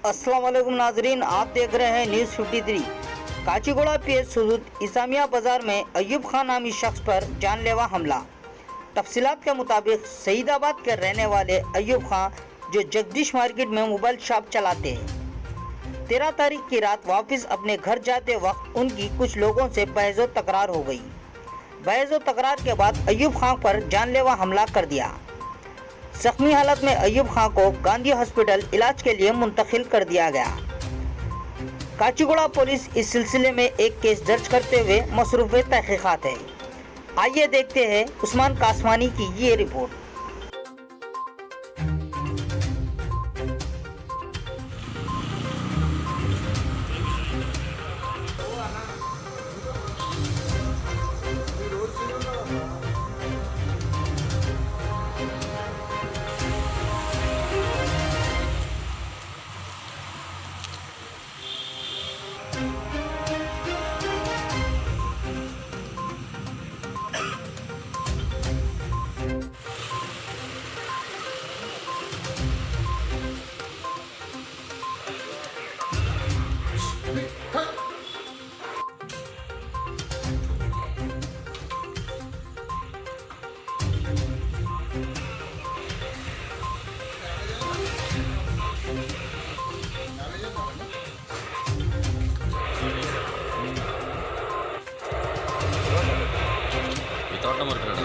अस्सलाम वालेकुम नाजरीन, आप देख रहे हैं न्यूज़ 53। काचीगुड़ा पीएच सुदूद इसामिया बाज़ार में अयूब खान नामी शख्स पर जानलेवा हमला। तफसीलात के मुताबिक सईदाबाद के रहने वाले अयूब खान, जो जगदीश मार्केट में मोबाइल शॉप चलाते हैं, 13 तारीख की रात वापस अपने घर जाते वक्त उनकी कुछ लोगों से बहस तकरार हो गई। बहस तकरार के बाद अयूब खान पर जानलेवा हमला कर दिया। जख्मी हालत में अयूब खान को गांधी हॉस्पिटल इलाज के लिए मुंतकिल कर दिया गया। काचीगुड़ा पुलिस इस सिलसिले में एक केस दर्ज करते हुए मसरूफ़ तहकीकात है। आइए देखते हैं उस्मान कासवानी की ये रिपोर्ट। தோட்டம் இருக்கிறடா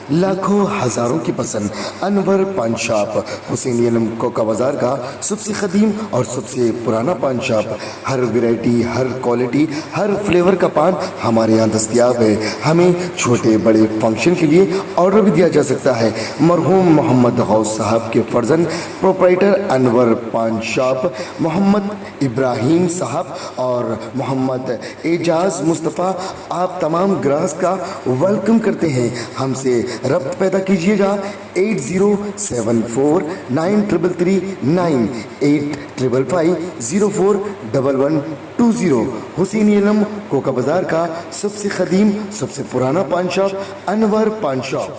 लाखों हजारों की पसंद अनवर पान शॉप हुसैनी अलम कोका बाजार का सबसे कदीम और सबसे पुराना पान शॉप। हर वैरायटी, हर क्वालिटी, हर फ्लेवर का पान हमारे यहाँ दस्तयाब है। हमें छोटे बड़े फंक्शन के लिए ऑर्डर भी दिया जा सकता है। मरहूम मोहम्मद गौस साहब के फर्जन प्रोप्राइटर अनवर पान शॉप मोहम्मद इब्राहिम साहब और मोहम्मद एजाज मुस्तफ़ा आप तमाम ग्राहक का वेलकम करते हैं। हमसे रब्त पैदा कीजिएगा 8074933339 8555041120। हुसैनी अलम कोका बाजार का सबसे कदीम सबसे पुराना पान शॉप अनवर पान शॉप।